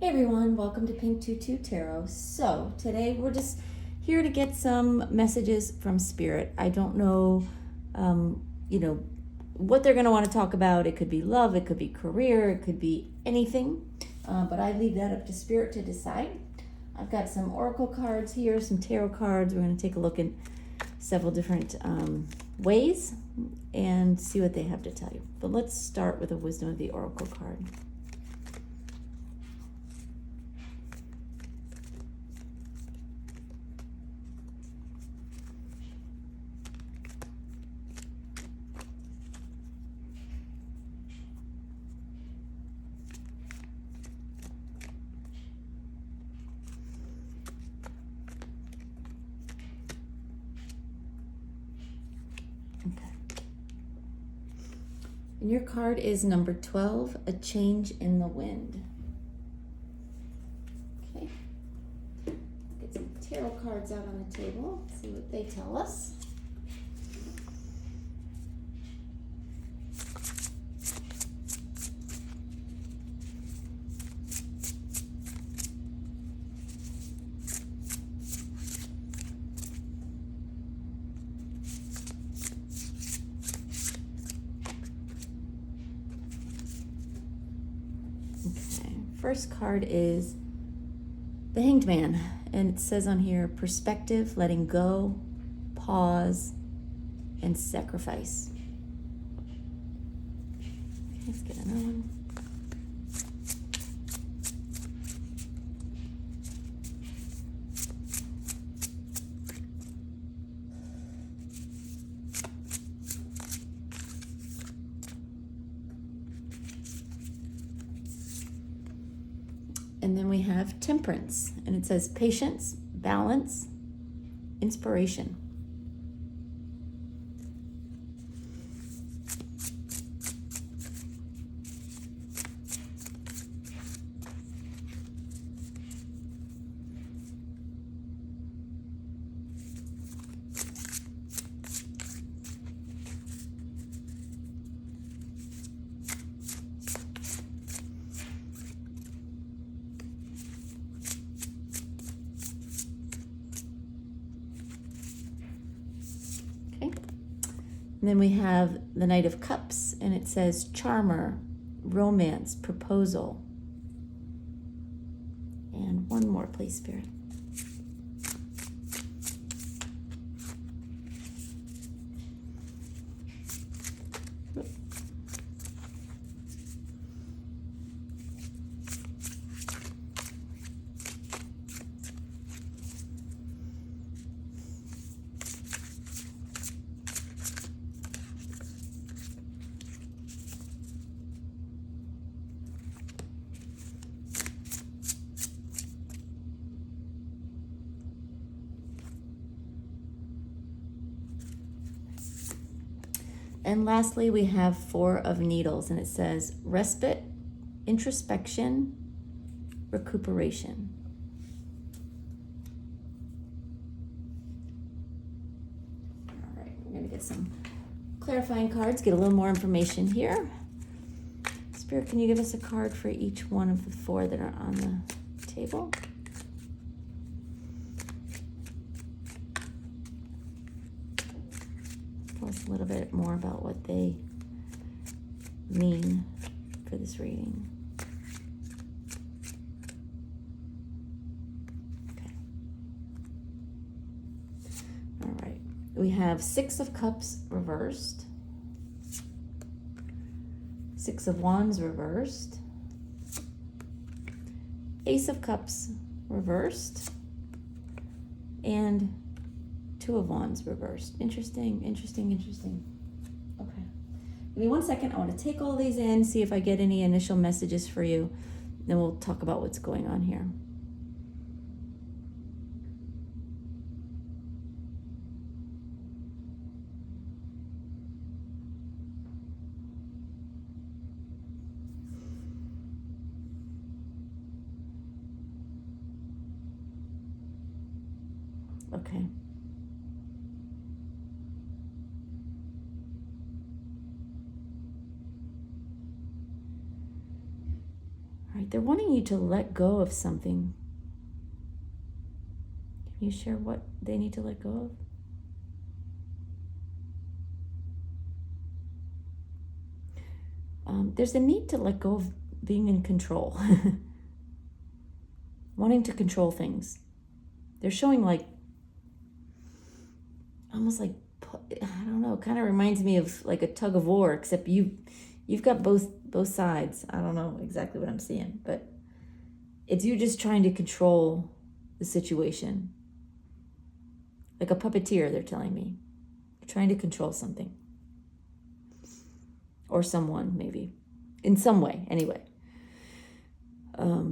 Hey everyone, welcome to Pink Tutu Tarot. So today we're just here to get some messages from Spirit. I don't know, what they're going to want to talk about. It could be love, it could be career, it could be anything. But I leave that up to Spirit to decide. I've got some oracle cards here, some tarot cards. We're going to take a look in several different ways and see what they have to tell you. But let's start with a Wisdom of the Oracle card. Okay. And your card is number 12, A Change in the Wind. Okay. Get some tarot cards out on the table, see what they tell us. Okay, first card is the Hanged Man, and it says on here, perspective, letting go, pause, and sacrifice. Okay, let's get another one. And then we have Temperance, and it says patience, balance, inspiration. And then we have the Knight of Cups, and it says charmer, romance, proposal. And one more, please, Spirit. And lastly, we have Four of Needles, and it says respite, introspection, recuperation. All right, we're going to get some clarifying cards, get a little more information here. Spirit, can you give us a card for each one of the four that are on the table? Tell us a little bit more about what they mean for this reading. Okay. All right. We have Six of Cups reversed, Six of Wands reversed, Ace of Cups reversed, and Two of Wands reversed. Interesting. Okay. Give me 1 second. I want to take all these in, see if I get any initial messages for you. Then we'll talk about what's going on here. Okay. All right, They're wanting you to let go of something. Can you share what they need to let go of? There's a need to let go of being in control. Wanting to control things. They're showing like, almost like, I don't know, kind of reminds me of like a tug of war, except you've got both sides. I don't know exactly what I'm seeing, but it's you just trying to control the situation. Like a puppeteer, they're telling me. You're trying to control something. Or someone, maybe. In some way, anyway.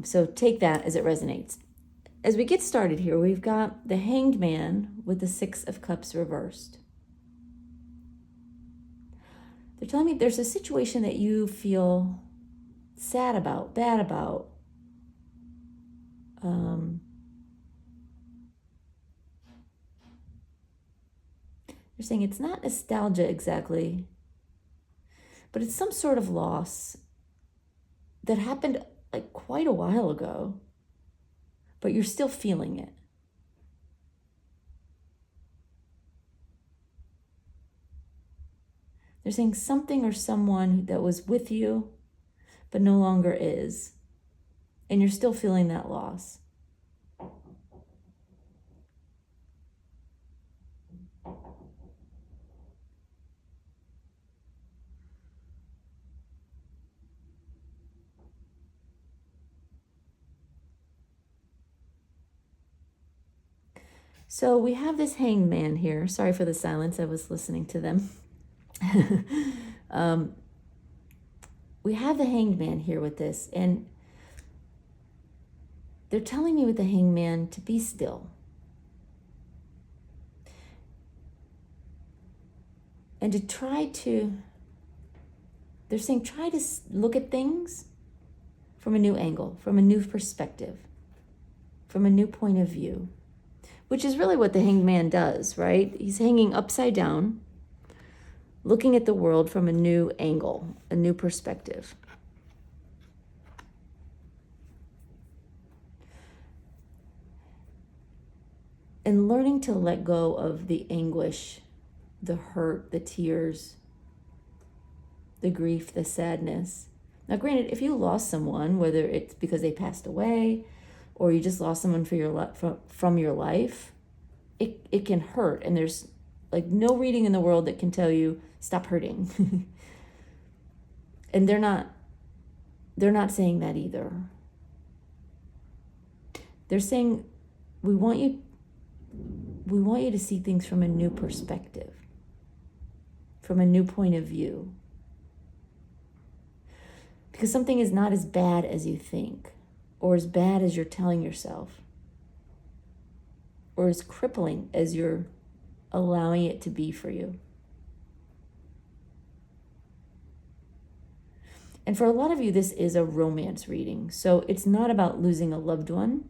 So take that as it resonates. As we get started here, we've got the Hanged Man with the Six of Cups reversed. They're telling me there's a situation that you feel sad about, bad about. They're saying it's not nostalgia exactly, but it's some sort of loss that happened like quite a while ago, but you're still feeling it. They're saying something or someone that was with you, but no longer is, and you're still feeling that loss. So we have this Hanged Man here. Sorry for the silence. I was listening to them. We have the Hanged Man here with this, and they're telling me with the Hanged Man to be still. And to they're saying try to look at things from a new angle, from a new perspective, from a new point of view. Which is really what the Hanged Man does, right? He's hanging upside down, looking at the world from a new angle, a new perspective. And learning to let go of the anguish, the hurt, the tears, the grief, the sadness. Now, granted, if you lost someone, whether it's because they passed away or you just lost someone from your life, it can hurt. And there's like no reading in the world that can tell you, stop hurting. And they're not saying that either. They're saying, we want you to see things from a new perspective, from a new point of view. Because something is not as bad as you think, or as bad as you're telling yourself, or as crippling as you're allowing it to be for you. And for a lot of you, this is a romance reading. So it's not about losing a loved one,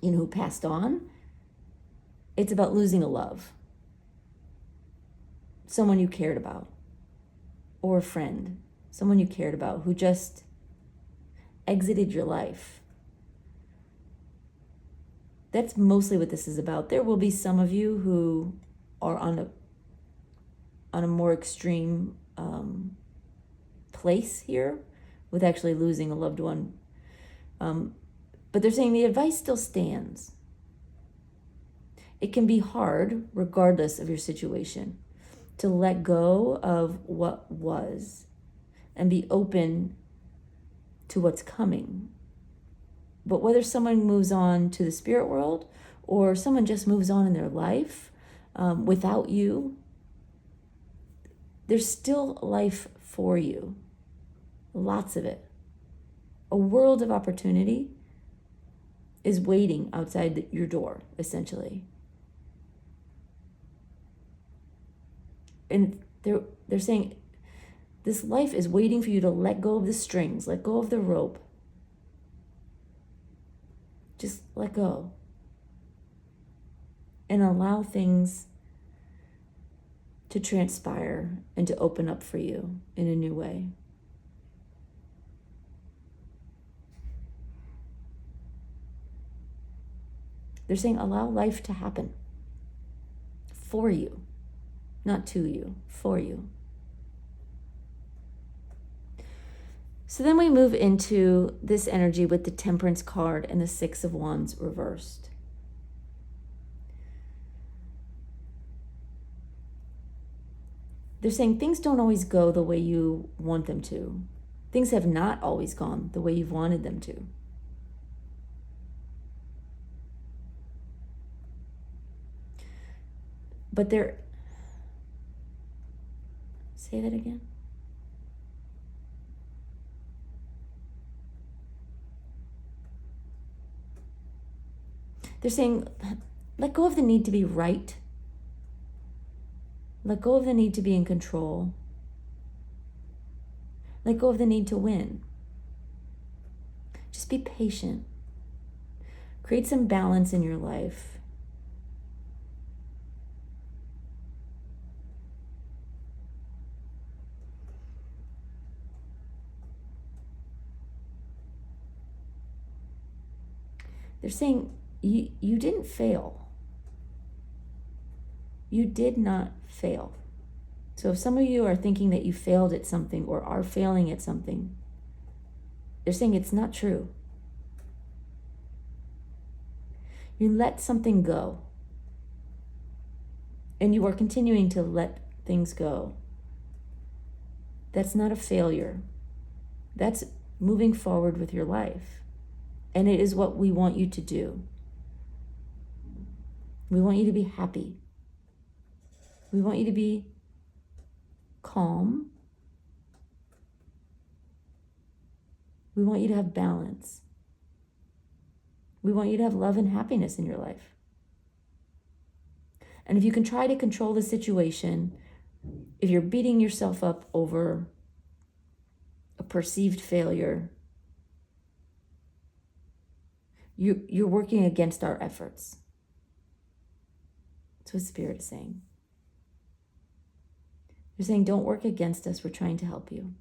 who passed on. It's about losing a love. Someone you cared about, or a friend, someone you cared about who just exited your life. That's mostly what this is about. There will be some of you who are on a more extreme place here with actually losing a loved one. But they're saying the advice still stands. It can be hard, regardless of your situation, to let go of what was and be open to what's coming. But whether someone moves on to the spirit world or someone just moves on in their life without you, there's still life for you. Lots of it. A world of opportunity is waiting outside your door, essentially. And they're saying this life is waiting for you to let go of the strings, let go of the rope. Just let go. And allow things to transpire and to open up for you in a new way. They're saying allow life to happen for you, not to you, for you. So then we move into this energy with the Temperance card and the Six of Wands reversed. They're saying things don't always go the way you want them to. Things have not always gone the way you've wanted them to. But they're... Say that again. They're saying, let go of the need to be right. Let go of the need to be in control. Let go of the need to win. Just be patient. Create some balance in your life. They're saying you didn't fail. You did not fail. So if some of you are thinking that you failed at something or are failing at something, they're saying it's not true. You let something go. And you are continuing to let things go. That's not a failure. That's moving forward with your life. And it is what we want you to do. We want you to be happy. We want you to be calm. We want you to have balance. We want you to have love and happiness in your life. And if you can try to control the situation, if you're beating yourself up over a perceived failure, you're working against our efforts. That's what Spirit is saying. They're saying, don't work against us. We're trying to help you.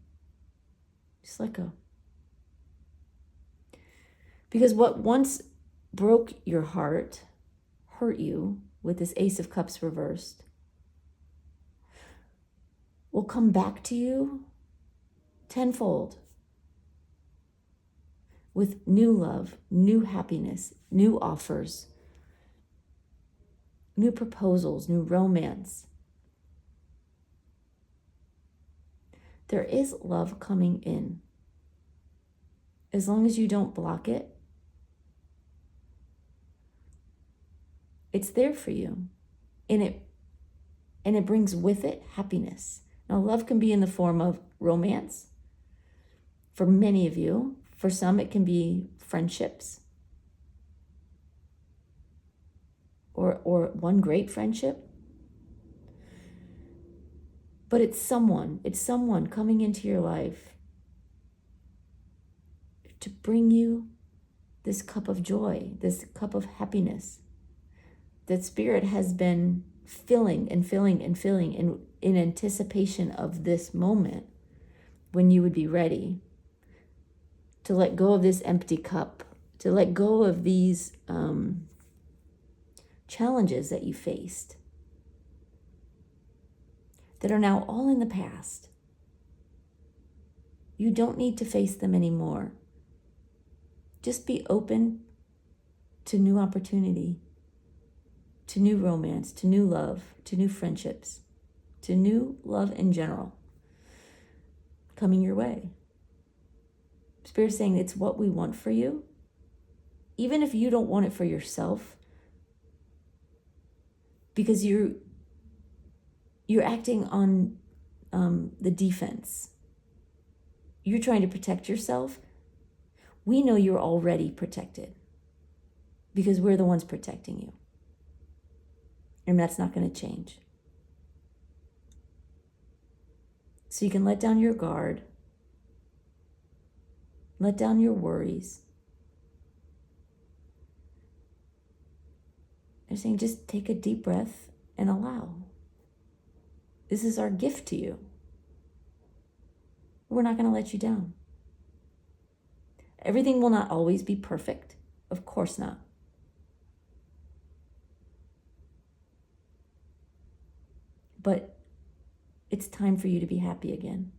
Just let go. Because what once broke your heart, hurt you with this Ace of Cups reversed, will come back to you tenfold with new love, new happiness, new offers, new proposals, new romance. There is love coming in. As long as you don't block it, it's there for you. And it brings with it happiness. Now, love can be in the form of romance. For many of you, for some, it can be friendships. Or one great friendship. But it's someone coming into your life to bring you this cup of joy, this cup of happiness that Spirit has been filling and filling and filling in anticipation of this moment when you would be ready to let go of this empty cup, to let go of these challenges that you faced that are now all in the past. You don't need to face them anymore. Just be open to new opportunity, to new romance, to new love, to new friendships, to new love in general coming your way. Spirit is saying it's what we want for you. Even if you don't want it for yourself, because you're acting on the defense. You're trying to protect yourself. We know you're already protected because we're the ones protecting you. And that's not going to change. So you can let down your guard, let down your worries. They're saying just take a deep breath and allow. This is our gift to you. We're not going to let you down. Everything will not always be perfect. Of course not. but it's time for you to be happy again.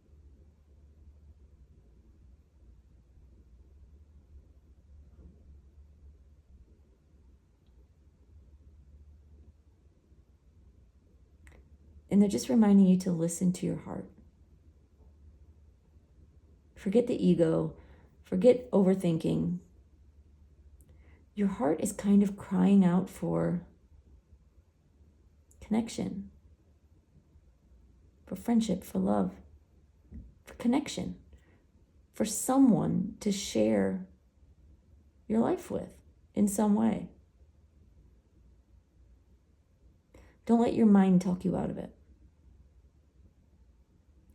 And they're just reminding you to listen to your heart. Forget the ego, forget overthinking. Your heart is kind of crying out for connection, for friendship, for love, for connection, for someone to share your life with in some way. Don't let your mind talk you out of it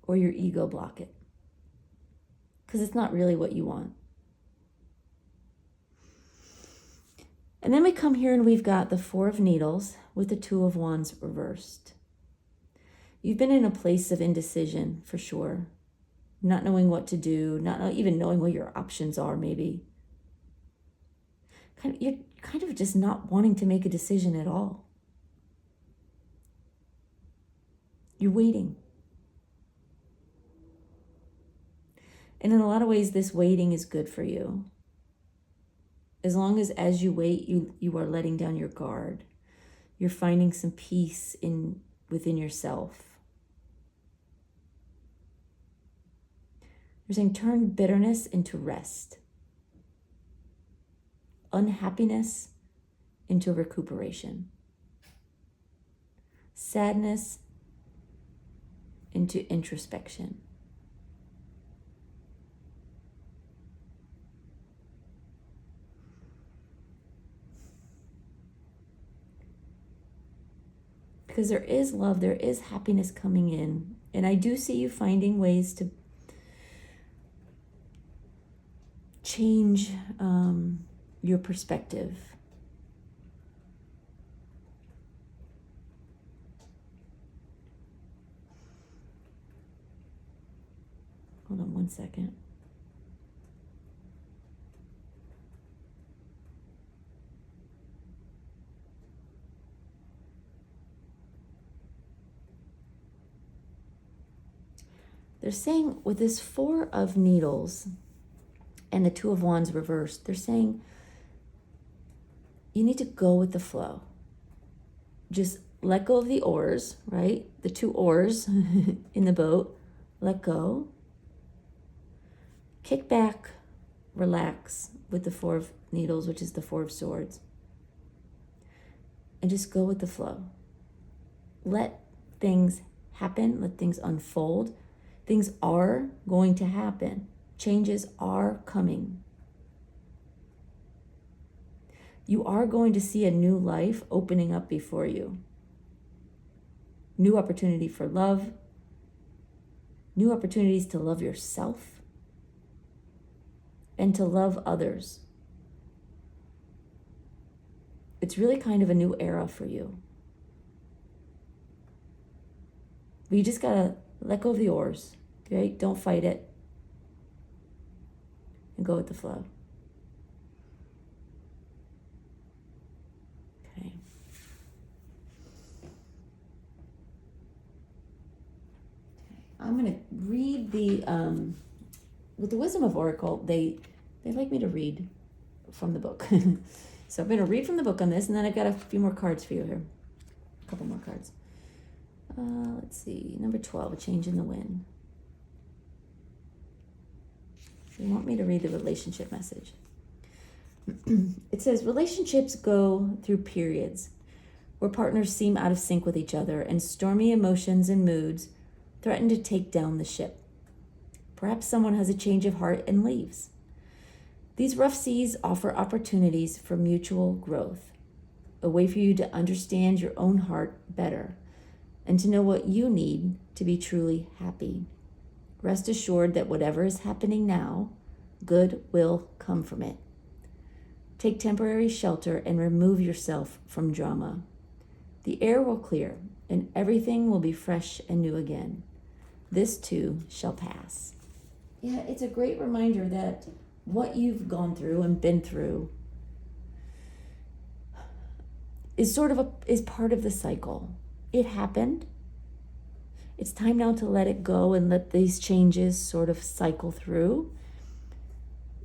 or your ego block it, because it's not really what you want. And then we come here and we've got the Four of Needles with the Two of Wands reversed. You've been in a place of indecision for sure, not knowing what to do, not even knowing what your options are maybe. You're kind of just not wanting to make a decision at all. You're waiting. And in a lot of ways, this waiting is good for you. As long as you wait, you are letting down your guard. You're finding some peace within yourself. You're saying turn bitterness into rest. Unhappiness into recuperation. Sadness into introspection. Because there is love, there is happiness coming in. And I do see you finding ways to change your perspective. Hold on one second. They're saying with this Four of Needles and the Two of Wands reversed, they're saying you need to go with the flow. Just let go of the oars, right? The two oars in the boat. Let go. Kick back, relax with the Four of Needles, which is the Four of Swords. And just go with the flow. Let things happen, let things unfold. Things are going to happen. Changes are coming. You are going to see a new life opening up before you. New opportunity for love. New opportunities to love yourself and to love others. It's really kind of a new era for you. But you just gotta let go of the oars, okay? Don't fight it. And go with the flow. Okay. I'm going to read with the Wisdom of Oracle, they like me to read from the book. So I'm going to read from the book on this, and then I've got a few more cards for you here. A couple more cards. Let's see, number 12, a change in the wind. They want me to read the relationship message. It says, relationships go through periods where partners seem out of sync with each other and stormy emotions and moods threaten to take down the ship. Perhaps someone has a change of heart and leaves. These rough seas offer opportunities for mutual growth, a way for you to understand your own heart better and to know what you need to be truly happy. Rest assured that whatever is happening now, good will come from it. Take temporary shelter and remove yourself from drama. The air will clear and everything will be fresh and new again. This too shall pass. Yeah, it's a great reminder that what you've gone through and been through is part of the cycle. It happened. It's time now to let it go and let these changes sort of cycle through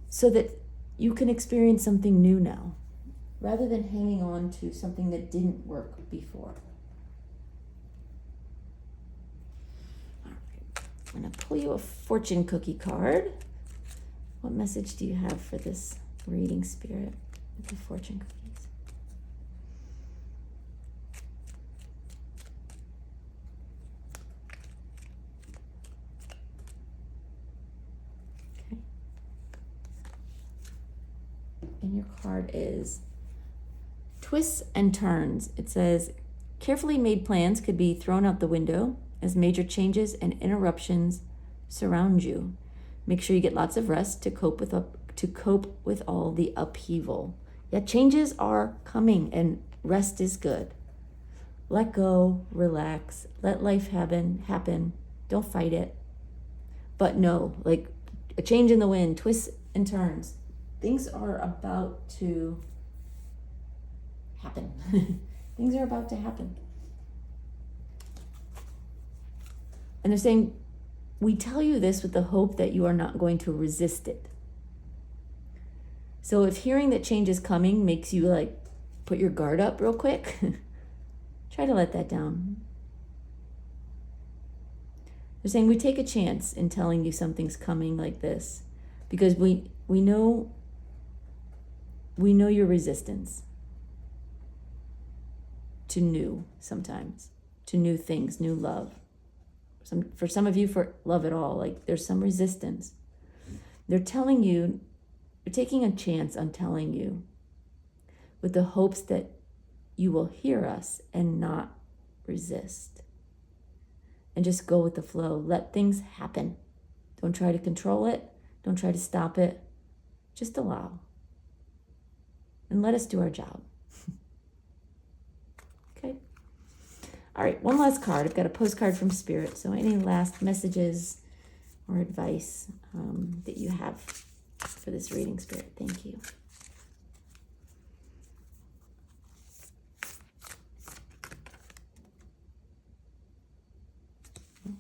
so that you can experience something new now, rather than hanging on to something that didn't work before. All right. I'm going to pull you a fortune cookie card. What message do you have for this reading, Spirit, with the fortune cookies? Okay. And your card is twists and turns. It says, carefully made plans could be thrown out the window as major changes and interruptions surround you. Make sure you get lots of rest to cope with all the upheaval. Yeah, changes are coming and rest is good. Let go, relax, let life happen. Don't fight it. But no, like a change in the wind, twists and turns. Things are about to happen. Things are about to happen. And they're saying, we tell you this with the hope that you are not going to resist it. So if hearing that change is coming makes you like put your guard up real quick, try to let that down. They're saying we take a chance in telling you something's coming like this because we know your resistance to new sometimes, to new things, new love. For some of you, for love at all, like there's some resistance. They're telling you, they're taking a chance on telling you with the hopes that you will hear us and not resist. And just go with the flow. Let things happen. Don't try to control it. Don't try to stop it. Just allow. And let us do our job. Okay? All right, one last card. I've got a postcard from Spirit. So any last messages or advice that you have for this reading, Spirit? Thank you.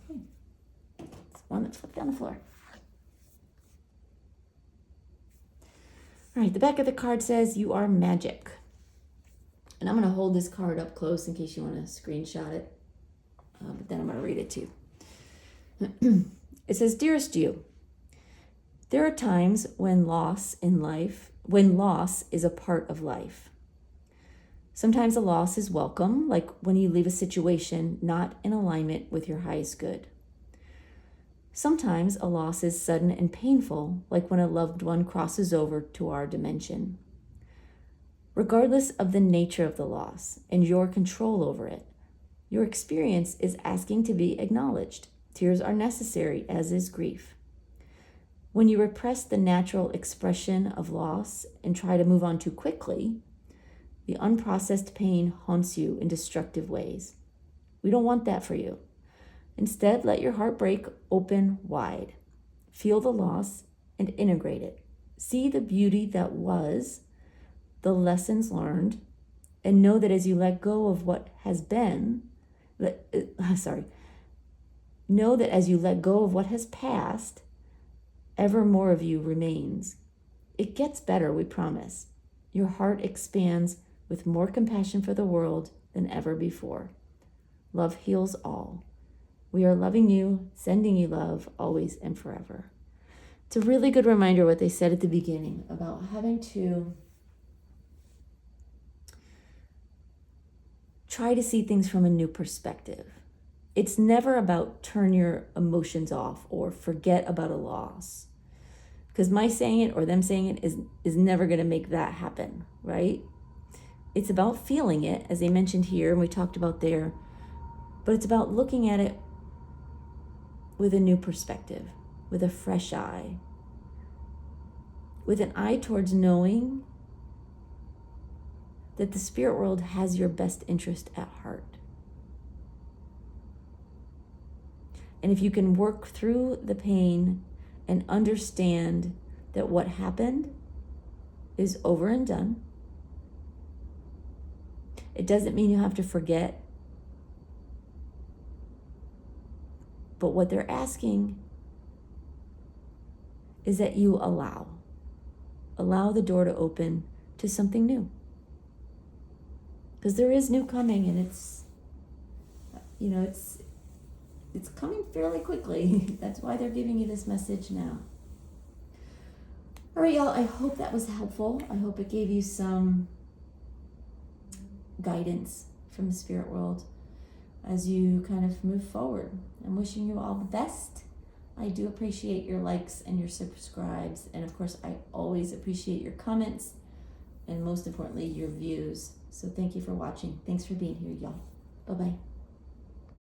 Okay. It's one that's flipped on the floor. All right, the back of the card says, you are magic. And I'm going to hold this card up close in case you want to screenshot it. But then I'm going to read it to you. It says, dearest you, there are times when loss is a part of life. Sometimes a loss is welcome, like when you leave a situation not in alignment with your highest good. Sometimes a loss is sudden and painful, like when a loved one crosses over to our dimension. Regardless of the nature of the loss and your control over it, your experience is asking to be acknowledged. Tears are necessary, as is grief. When you repress the natural expression of loss and try to move on too quickly, the unprocessed pain haunts you in destructive ways. We don't want that for you. Instead, let your heart break open wide. Feel the loss and integrate it. See the beauty that was, the lessons learned, and know that as you let go of what has been, know that as you let go of what has passed, ever more of you remains. It gets better, we promise. Your heart expands with more compassion for the world than ever before. Love heals all. We are loving you, sending you love, always and forever. It's a really good reminder what they said at the beginning about having to try to see things from a new perspective. It's never about turn your emotions off or forget about a loss. Because my saying it or them saying it is never going to make that happen, right? It's about feeling it, as they mentioned here, and we talked about there, but it's about looking at it with a new perspective, with a fresh eye, with an eye towards knowing that the spirit world has your best interest at heart. And if you can work through the pain and understand that what happened is over and done, it doesn't mean you have to forget. But what they're asking is that you allow the door to open to something new. Because there is new coming, and it's coming fairly quickly. That's why they're giving you this message now. All right, y'all, I hope that was helpful. I hope it gave you some guidance from the spirit world as you kind of move forward. I'm wishing you all the best. I do appreciate your likes and your subscribes, and of course I always appreciate your comments, and most importantly your views. So thank you for watching. Thanks for being here, y'all. Bye-bye.